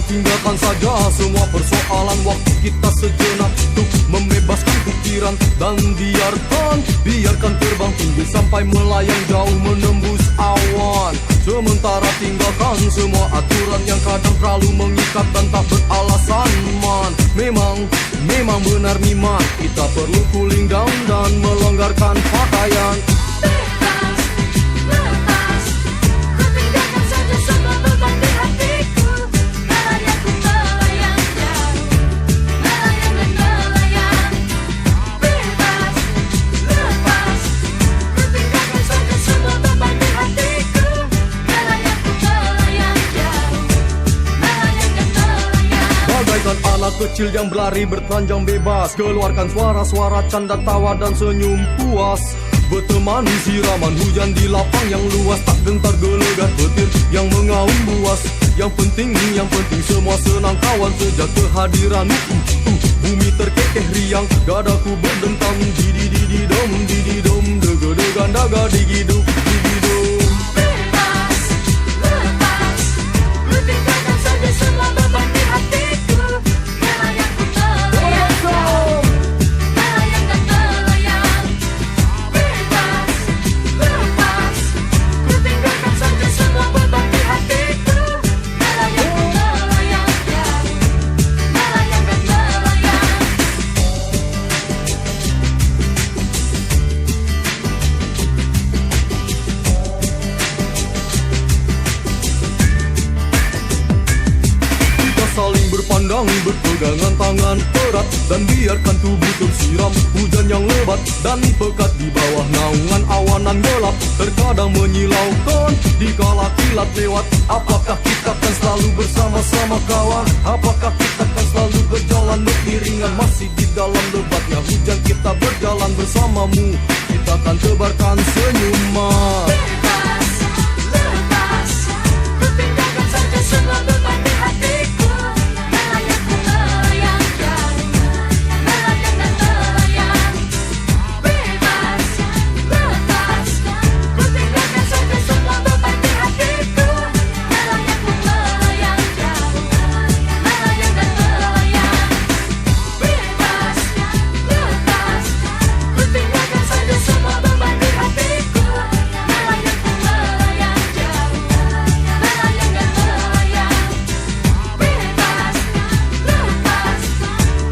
tinggalkan saja semua persoalan. Waktu kita sejenak untuk membebaskan pikiran. Dan biarkan terbang tinggi sampai melayang jauh menembus awan. Sementara tinggalkan semua aturan yang kadang terlalu mengikat dan tak beralasan, man. Memang benar miman, kita perlu cooling down dan melonggarkan pakaian. Bebas, lepas, ku tinggalkan saja semua beban di hatiku. Melayang ku melayang jauh, melayang dan melayang. Bebas, lepas, ku tinggalkan saja semua beban di hatiku. Melayang ku melayang jauh, melayang dan melayang. Bagaikan anak kecil yang berlari bertelanjang bebas, keluarkan suara-suara canda tawa dan senyum puas. Bertemani siraman hujan di lapang yang luas, tak gentar gelegar petir yang mengaum buas. Yang penting semua senang kawan sejak kehadiranmu. Bumi terkekeh riang, dadaku berdentang. Didi-didi-dom, didi-dom, dega-degan daga digiduk, digidum. Bebas, lepas, ku tinggalkan saja semua beban di hatiku. Melayang ku melayang jauh, melayang dan melayang. Bebas, lepas, ku tinggalkan saja semua beban di hatiku. Melayang ku melayang jauh, melayang dan melayang. Kita saling berpandang, berpegangan tangan erat. Dan biarkan tubuh tersiram hujan yang lebat dan pekat di bawah naungan awanan gelap. Terkadang menyilaukan dikala kilat lewat. Apakah kita akan selalu bersama-sama kawan? Apakah kita akan selalu berjalan beriringan? Masih di dalam lebatnya hujan kita berjalan bersamamu. Kita akan tebarkan senyuman. Bebas, lepas, ku tinggalkan saja semua beban di hatiku. Melayang ku melayang jauh, melayang dan melayang. Bebas, lepas, ku tinggalkan saja semua beban di hatiku. Melayang ku melayang jauh, melayang dan melayang. Bebas, lepas, ku tinggalkan saja semua beban di hatiku. Melayang ku melayang jauh, melayang dan melayang. Bebas, lepas,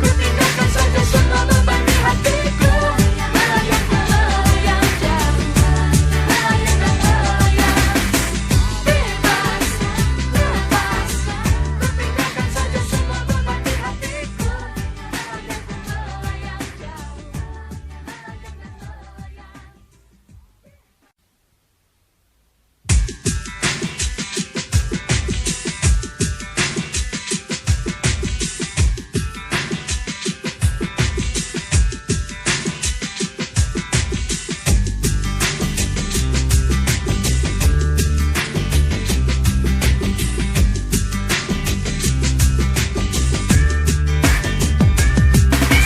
ku tinggalkan saja semua beban di hatiku. Melayang ku melayang jauh, melayang dan melayang. Bebas, lepas, ku tinggalkan saja semua beban di hatiku. Melayang ku melayang jauh, melayang dan melayang.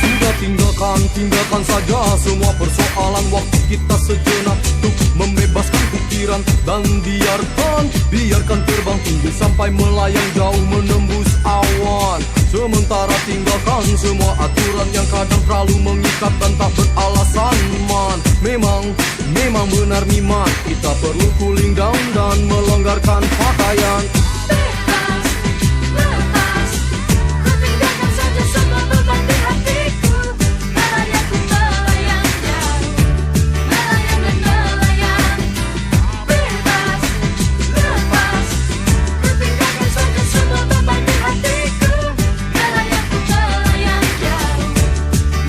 Sudah tinggalkan saja semua persoalan. Waktu kita sejenak untuk membebaskan pikiran. Dan biarkan terbang tinggi sampai melayang jauh menembus awan. Sementara tinggalkan semua aturan yang kadang terlalu mengikat dan tak beralasan, man. Memang benar miman, kita perlu cooling down dan melonggarkan pakaian. Bebas, lepas, ku tinggalkan saja semua beban di hatiku. Melayang ku melayang jauh, melayang dan melayang. Bebas, lepas, ku tinggalkan saja semua beban di hatiku. Melayang ku melayang jauh,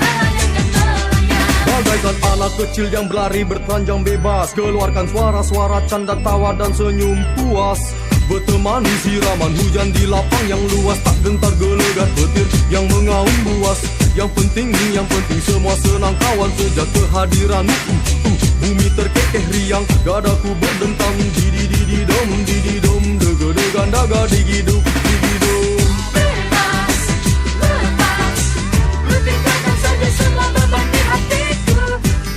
melayang dan melayang. Bagaikan anak kecil yang berlari bertelanjang bebas, keluarkan suara-suara canda tawa dan senyum puas. Bertemani siraman hujan di lapang yang luas, tak gentar gelegar petir yang mengaum buas. Yang penting semua senang kawan sejak kehadiranmu. Bumi terkekeh riang, dadaku berdentang. Didi-didi-dom, didi-dom, dega-degan daga digiduk, digidum. Bebas, lepas, ku tinggalkan saja semua beban di hatiku.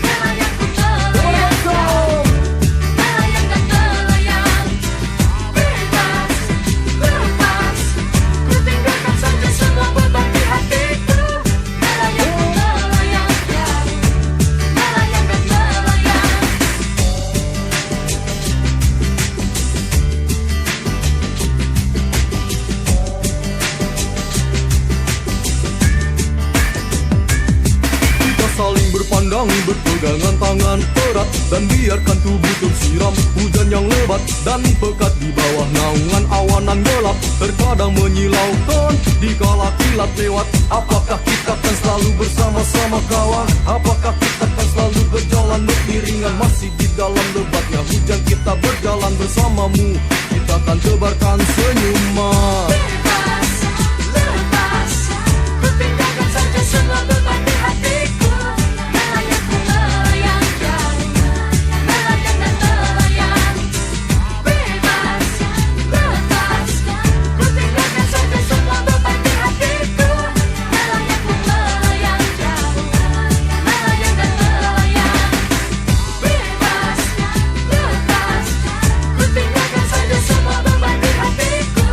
Melayang ku melayang jauh, melayang dan melayang. Bebas, lepas, berpandang berpegangan tangan erat, dan biarkan tubuh tersiram hujan yang lebat dan pekat di bawah naungan awanan gelap. Terkadang menyilaukan dikala kilat lewat. Apakah kita akan selalu bersama-sama kawan? Apakah kita akan selalu berjalan beriringan? Masih di dalam lebatnya hujan kita berjalan bersamamu, kita akan tebarkan senyuman. Bebas, lepas, ku tinggalkan saja semua beban di hatiku. Melayang ku melayang jauh, melayang dan melayang. Bebas, lepas, ku tinggalkan saja semua beban di hatiku. Melayang ku melayang jauh, melayang dan melayang. Bebas, lepas, ku tinggalkan saja semua beban di hatiku.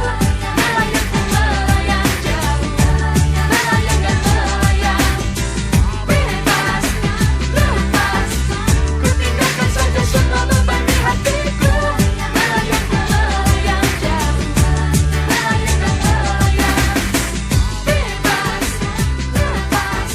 Melayang ku melayang jauh, melayang dan melayang. Bebas, lepas, ku tinggalkan saja semua beban di hatiku. Melayang ku melayang jauh, melayang dan melayang. Bebas, lepas,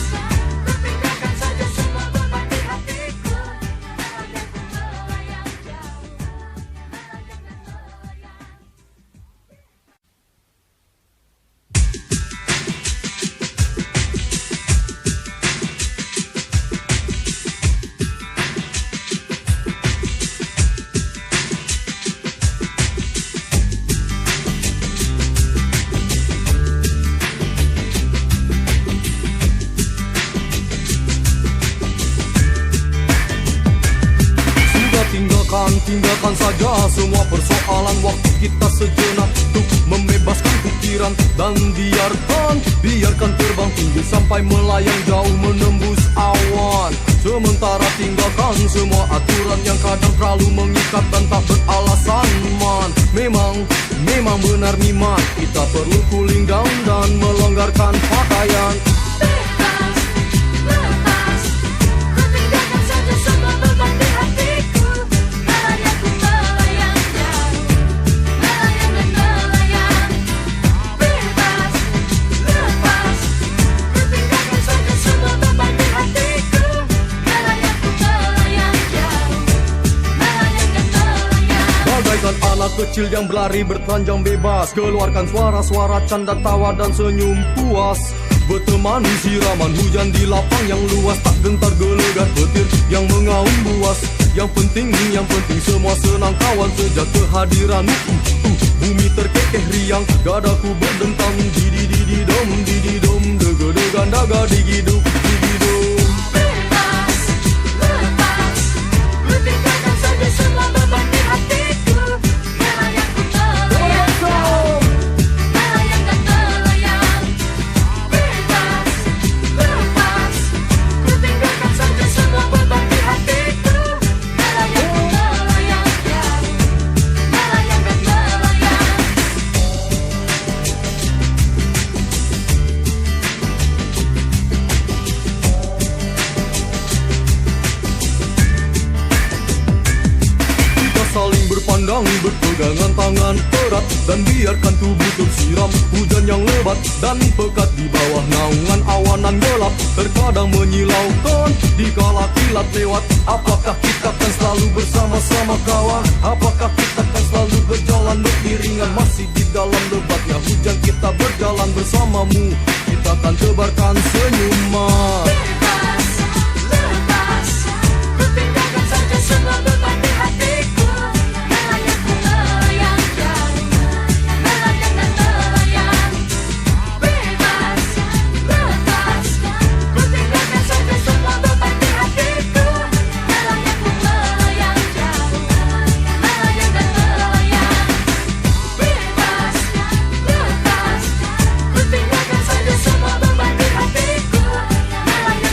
ku tinggalkan saja semua beban di hatiku. Melayang ku melayang jauh, melayang dan melayang. Sudah tinggalkan saja semua persoalan. Waktu kita sejenak untuk membebaskan pikiran, dan biarkan terbang tinggi sampai melayang jauh menembus awan. Sementara tinggalkan semua aturan yang kadang terlalu mengikat dan tak beralasan man. Memang benar niman, kita perlu cooling down dan melonggarkan pakaian. Bebas, lepas, ku tinggalkan saja semua beban di hatiku. Melayang ku melayang jauh, melayang dan melayang. Bebas, lepas, ku tinggalkan saja semua beban di hatiku. Melayang ku melayang jauh, melayang dan melayang. Bagaikan anak kecil yang berlari bertelanjang bebas, keluarkan suara-suara canda tawa dan senyum puas. Bertemani siraman hujan di lapang yang luas, tak gentar gelegar petir yang mengaum buas. Yang penting semua senang kawan sejak kehadiranmu. Bumi terkekeh riang, dadaku berdentang. Didi-didi-dom, didi-dom, dega-degan daga digiduk, digidum. Bebas, lepas, ku tinggalkan saja semua beban di hatiku. Melayang ku melayang jauh, melayang dan melayang. Bebas, lepas, ku tinggalkan saja semua beban di hatiku. Melayang ku melayang jauh, melayang dan melayang. Kita saling berpandang berpegangan tangan erat, dan biarkan tubuh tersiram hujan yang lebat dan pekat di bawah naungan awanan gelap. Terkadang menyilaukan dikala kilat lewat. Apakah kita akan selalu bersama-sama kawan? Apakah kita akan selalu berjalan beriringan? Masih di dalam lebatnya hujan kita berjalan bersamamu, kita akan tebarkan senyuman. Bebas, lepas, ku tinggalkan saja semua beban di hatiku. Melayang ku melayang jauh, melayang dan melayang. Bebas, lepas, ku tinggalkan saja semua beban di hatiku. Melayang ku melayang jauh, melayang dan melayang. Bebas, lepas, ku tinggalkan saja semua beban di hatiku. Melayang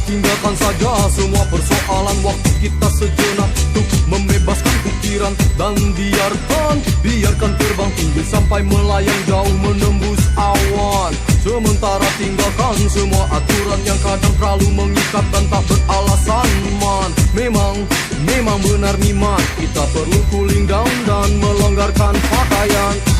tinggalkan saja semua persoalan. Waktu kita sejenak untuk membebaskan pikiran. Dan biarkan terbang tinggi sampai melayang jauh menembus awan. Sementara tinggalkan semua aturan yang kadang terlalu mengikat dan tak beralasan, man. Memang benar niman, kita perlu cooling down dan melonggarkan pakaian.